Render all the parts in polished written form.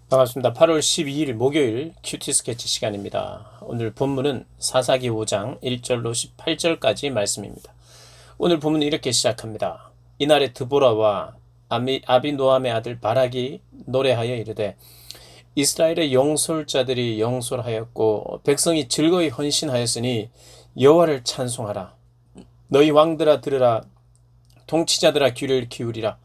반갑습니다. 8월 12일 목요일 큐티 스케치 시간입니다. 오늘 본문은 사사기 5장 1절로 18절까지 말씀입니다. 오늘 본문은 이렇게 시작합니다. 이날에 드보라와 아비노함의 아들 바락이 노래하여 이르되 이스라엘의 영솔자들이 영솔하였고 백성이 즐거이 헌신하였으니 여호와를 찬송하라. 너희 왕들아 들으라. 통치자들아 귀를 기울이라.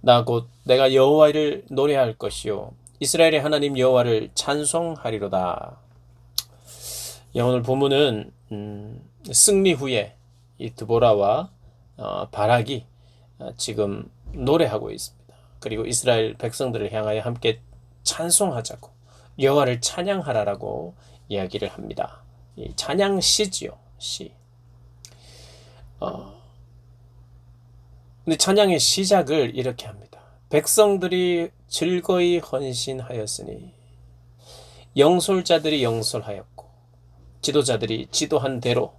나 곧 내가 여호와를 노래할 것이요 이스라엘의 하나님 여호와를 찬송하리로다. 오늘 본문은 승리 후에 이 드보라와 바락이 지금 노래하고 있습니다. 그리고 이스라엘 백성들을 향하여 함께 찬송하자고 여호와를 찬양하라라고 이야기를 합니다. 이 찬양 시지요, 시. 근데 찬양의 시작을 이렇게 합니다. 백성들이 즐거이 헌신하였으니 영솔자들이 영솔하였고 지도자들이 지도한 대로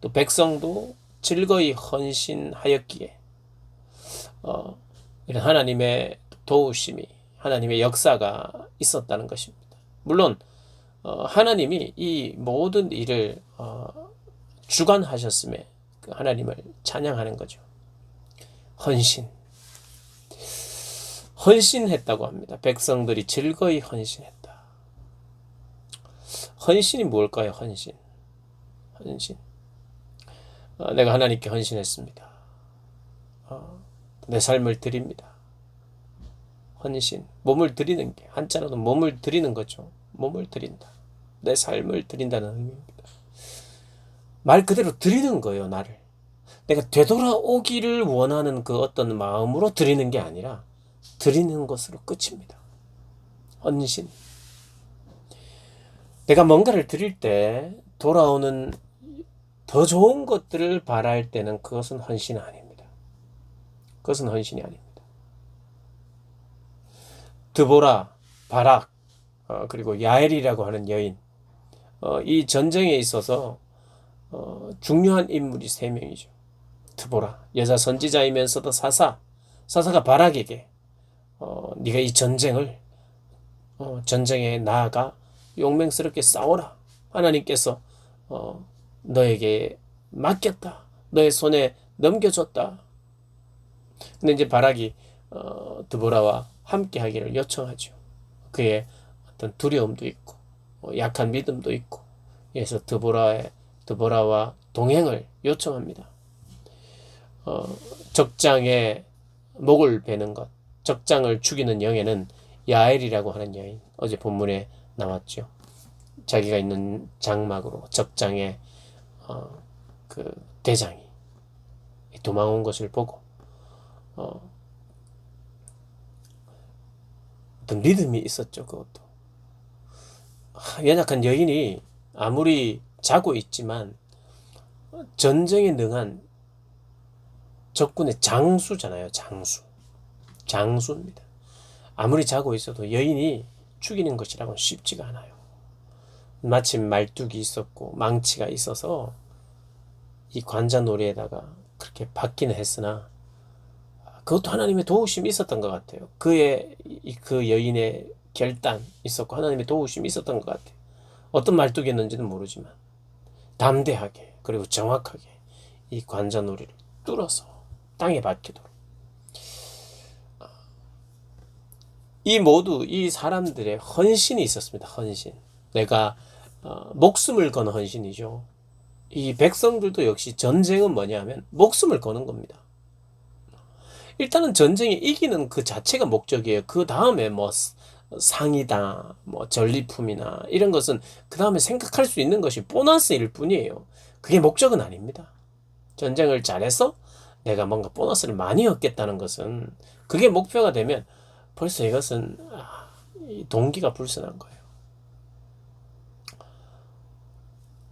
또 백성도 즐거이 헌신하였기에 이런 하나님의 도우심이 하나님의 역사가 있었다는 것입니다. 물론 하나님이 이 모든 일을 주관하셨음에 그 하나님을 찬양하는 거죠. 헌신했다고 합니다. 백성들이 즐거이 헌신했다. 헌신이 뭘까요? 헌신. 내가 하나님께 헌신했습니다. 내 삶을 드립니다. 헌신. 몸을 드리는 게 한자로도 몸을 드리는 거죠. 몸을 드린다. 내 삶을 드린다는 의미입니다. 말 그대로 드리는 거예요, 나를. 내가 되돌아오기를 원하는 그 어떤 마음으로 드리는 게 아니라 드리는 것으로 끝입니다. 헌신. 내가 뭔가를 드릴 때 돌아오는 더 좋은 것들을 바랄 때는 그것은 헌신이 아닙니다. 그것은 헌신이 아닙니다. 드보라, 바락, 그리고 야엘이라고 하는 여인. 이 전쟁에 있어서 중요한 인물이 세 명이죠. 드보라, 여자 선지자이면서도 사사가 바락에게 네가 이 전쟁에 나아가 용맹스럽게 싸워라. 하나님께서 너에게 맡겼다. 너의 손에 넘겨줬다. 근데 이제 바락이 드보라와 함께 하기를 요청하죠. 그의 어떤 두려움도 있고 약한 믿음도 있고 그래서 드보라와 동행을 요청합니다. 적장에 목을 베는 것, 적장을 죽이는 영예는 야엘이라고 하는 여인, 어제 본문에 나왔죠. 자기가 있는 장막으로 적장에 그 대장이 도망온 것을 보고 어떤 리듬이 있었죠. 그것도 연약한 여인이 아무리 자고 있지만 전쟁에 능한 적군의 장수잖아요. 장수입니다. 아무리 자고 있어도 여인이 죽이는 것이라고는 쉽지가 않아요. 마침 말뚝이 있었고 망치가 있어서 이 관자놀이에다가 그렇게 받기는 했으나 그것도 하나님의 도우심이 있었던 것 같아요. 그 여인의 결단 있었고 하나님의 도우심이 있었던 것 같아요. 어떤 말뚝이었는지는 모르지만 담대하게 그리고 정확하게 이 관자놀이를 뚫어서 땅에 박히도록 이 사람들의 헌신이 있었습니다. 헌신. 내가 목숨을 거는 헌신이죠. 이 백성들도 역시 전쟁은 뭐냐면 목숨을 거는 겁니다. 일단은 전쟁에 이기는 그 자체가 목적이에요. 그 다음에 뭐 상이다, 뭐 전리품이나 이런 것은 그 다음에 생각할 수 있는 것이 보너스일 뿐이에요. 그게 목적은 아닙니다. 전쟁을 잘해서 내가 뭔가 보너스를 많이 얻겠다는 것은 그게 목표가 되면 벌써 이것은 동기가 불순한 거예요.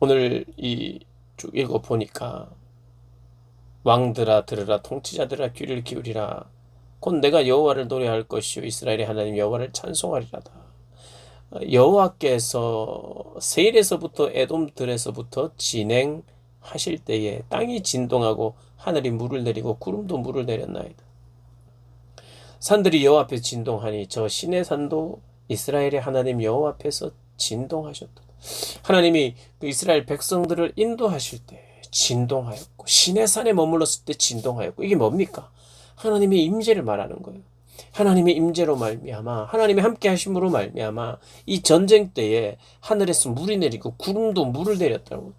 오늘 이 쭉 읽어보니까 왕들아 들으라 통치자들아 귀를 기울이라 곧 내가 여호와를 노래할 것이요 이스라엘의 하나님 여호와를 찬송하리라다. 여호와께서 세일에서부터 에돔들에서부터 진행하실 때에 땅이 진동하고 하늘이 물을 내리고 구름도 물을 내렸나이다. 산들이 여호와 앞에 진동하니 저 시내 산도 이스라엘의 하나님 여호와 앞에서 진동하셨다. 하나님이 그 이스라엘 백성들을 인도하실 때 진동하였고 시내 산에 머물렀을 때 진동하였고 이게 뭡니까? 하나님의 임재를 말하는 거예요. 하나님의 임재로 말미암아 하나님의 함께 하심으로 말미암아 이 전쟁 때에 하늘에서 물이 내리고 구름도 물을 내렸다고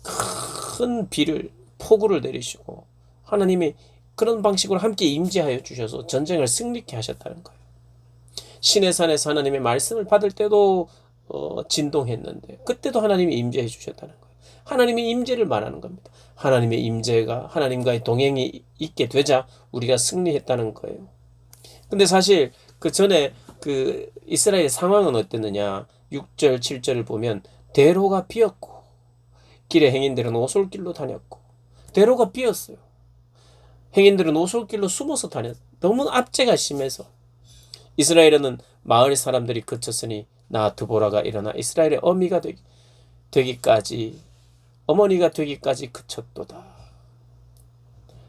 큰 비를 폭우를 내리시고 하나님이 그런 방식으로 함께 임재하여 주셔서 전쟁을 승리케 하셨다는 거예요. 시내산에서 하나님의 말씀을 받을 때도 진동했는데 그때도 하나님이 임재해 주셨다는 거예요. 하나님의 임재를 말하는 겁니다. 하나님의 임재가 하나님과의 동행이 있게 되자 우리가 승리했다는 거예요. 근데 사실 그 전에 그 이스라엘 상황은 어땠느냐? 6절, 7절을 보면 대로가 비었고 길에 행인들은 오솔길로 다녔고 대로가 비었어요. 행인들은 오솔길로 숨어서 다녔어요. 너무 압제가 심해서 이스라엘에는 마을 사람들이 그쳤으니 나 드보라가 일어나 이스라엘의 어미가 되기까지 어머니가 되기까지 그쳤도다.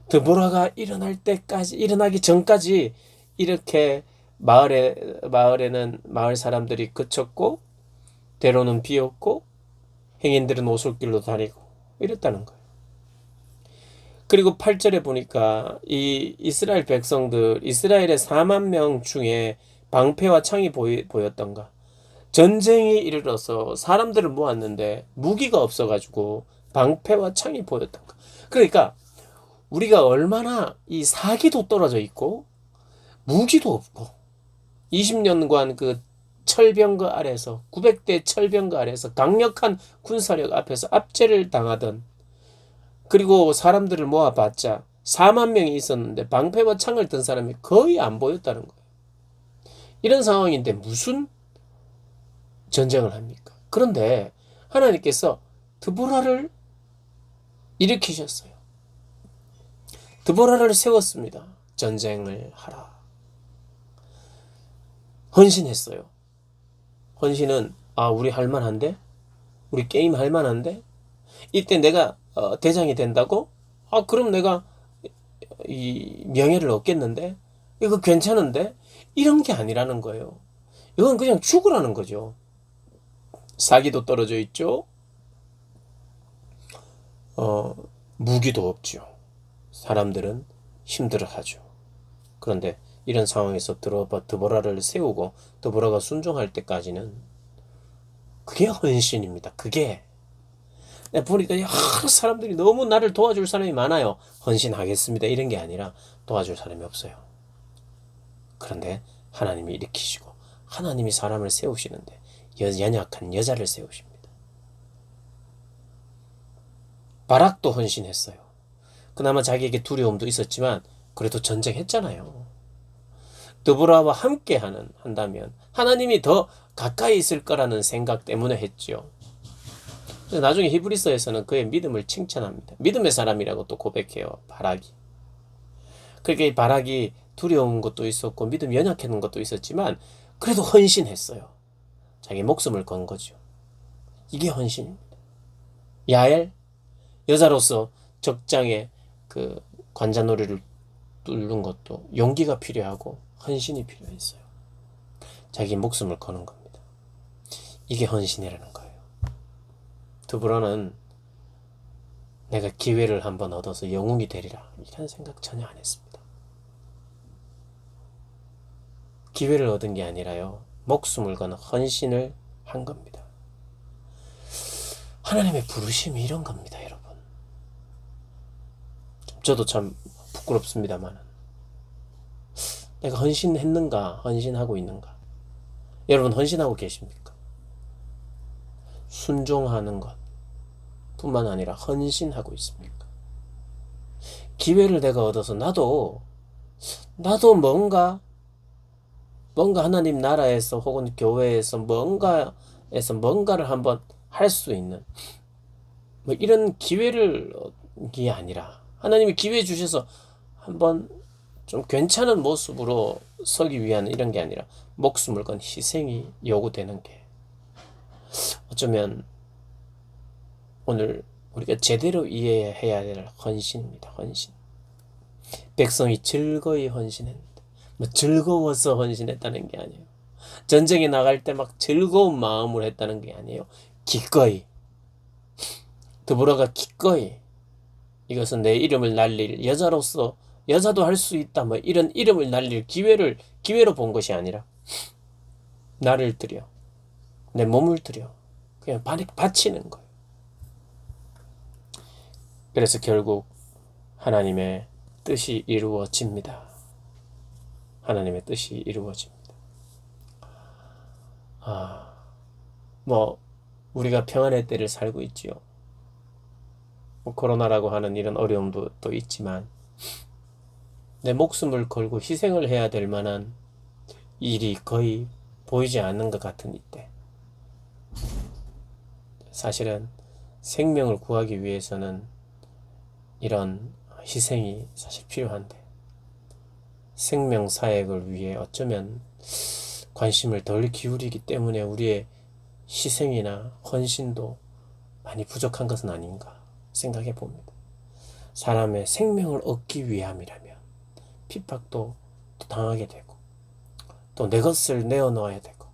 드보라가 일어날 때까지 일어나기 전까지 이렇게 마을에는 마을 사람들이 그쳤고 대로는 비었고 행인들은 오솔길로 다니고 이랬다는 거예요. 그리고 8절에 보니까 이 이스라엘 백성들 이스라엘의 4만 명 중에 방패와 창이 보였던가 전쟁이 이르러서 사람들을 모았는데 무기가 없어가지고 방패와 창이 보였던가. 그러니까 우리가 얼마나 이 사기도 떨어져 있고 무기도 없고 20년간 그 철병거 아래서 900대 철병거 아래서 강력한 군사력 앞에서 압제를 당하던 그리고 사람들을 모아봤자 4만 명이 있었는데 방패와 창을 든 사람이 거의 안 보였다는 거예요. 이런 상황인데 무슨 전쟁을 합니까? 그런데 하나님께서 드보라를 일으키셨어요. 드보라를 세웠습니다. 전쟁을 하라. 헌신했어요. 헌신은 우리 할만한데? 우리 게임 할만한데? 이때 내가 대장이 된다고? 그럼 내가 이 명예를 얻겠는데? 이거 괜찮은데? 이런 게 아니라는 거예요. 이건 그냥 죽으라는 거죠. 사기도 떨어져 있죠. 무기도 없죠. 사람들은 힘들어하죠. 그런데 이런 상황에서 드보라를 세우고 드보라가 순종할 때까지는 그게 헌신입니다. 그게 보니까 사람들이 너무 나를 도와줄 사람이 많아요. 헌신하겠습니다. 이런 게 아니라 도와줄 사람이 없어요. 그런데 하나님이 일으키시고 하나님이 사람을 세우시는데 연약한 여자를 세우십니다. 바락도 헌신했어요. 그나마 자기에게 두려움도 있었지만 그래도 전쟁했잖아요. 드보라와 함께 한다면 하나님이 더 가까이 있을 거라는 생각 때문에 했죠. 나중에 히브리서에서는 그의 믿음을 칭찬합니다. 믿음의 사람이라고 또 고백해요. 바락이. 그러니까 이 바락이 두려운 것도 있었고 믿음 연약했는 것도 있었지만 그래도 헌신했어요. 자기 목숨을 건 거죠. 이게 헌신입니다. 야엘 여자로서 적장에 그 관자놀이를 뚫는 것도 용기가 필요하고 헌신이 필요했어요. 자기 목숨을 거는 겁니다. 이게 헌신이라는 거예요. 드보라는 내가 기회를 한번 얻어서 영웅이 되리라 이런 생각 전혀 안 했습니다. 기회를 얻은 게 아니라요. 목숨을 거는 헌신을 한 겁니다. 하나님의 부르심이 이런 겁니다, 여러분. 저도 참 부끄럽습니다만 내가 헌신했는가, 헌신하고 있는가? 여러분 헌신하고 계십니까? 순종하는 것 뿐만 아니라 헌신하고 있습니까? 기회를 내가 얻어서 나도 뭔가 하나님 나라에서 혹은 교회에서 뭔가를 한번 할 수 있는 이런 기회를이 아니라 하나님이 기회 주셔서 한번 좀 괜찮은 모습으로 서기 위한 이런 게 아니라 목숨을 건 희생이 요구되는 게 어쩌면 오늘 우리가 제대로 이해해야 될 헌신입니다. 헌신. 백성이 즐거이 헌신했는데 즐거워서 헌신했다는 게 아니에요. 전쟁에 나갈 때 막 즐거운 마음으로 했다는 게 아니에요. 기꺼이. 드보라가 기꺼이 이것은 내 이름을 날릴 여자로서 여자도 할 수 있다 뭐 이런 이름을 날릴 기회로 본 것이 아니라 나를 들여 내 몸을 들여 그냥 바치는 거예요. 그래서 결국 하나님의 뜻이 이루어집니다. 하나님의 뜻이 이루어집니다. 뭐 우리가 평안의 때를 살고 있지요. 뭐 코로나라고 하는 이런 어려움도 또 있지만 내 목숨을 걸고 희생을 해야 될 만한 일이 거의 보이지 않는 것 같은 이때 사실은 생명을 구하기 위해서는 이런 희생이 사실 필요한데 생명 사역을 위해 어쩌면 관심을 덜 기울이기 때문에 우리의 희생이나 헌신도 많이 부족한 것은 아닌가 생각해 봅니다. 사람의 생명을 얻기 위함이라면 핍박도 또 당하게 되고 또 내 것을 내어놓아야 되고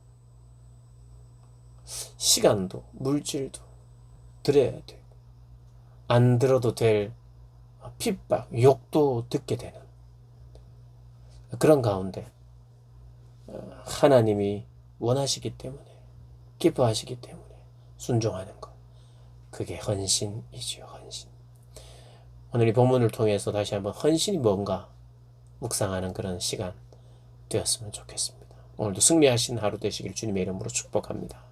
시간도 물질도 들여야 되고 안 들어도 될 핍박, 욕도 듣게 되는 그런 가운데 하나님이 원하시기 때문에 기뻐하시기 때문에 순종하는 것 그게 헌신이지요. 헌신. 오늘 이 본문을 통해서 다시 한번 헌신이 뭔가 묵상하는 그런 시간 되었으면 좋겠습니다. 오늘도 승리하신 하루 되시길 주님의 이름으로 축복합니다.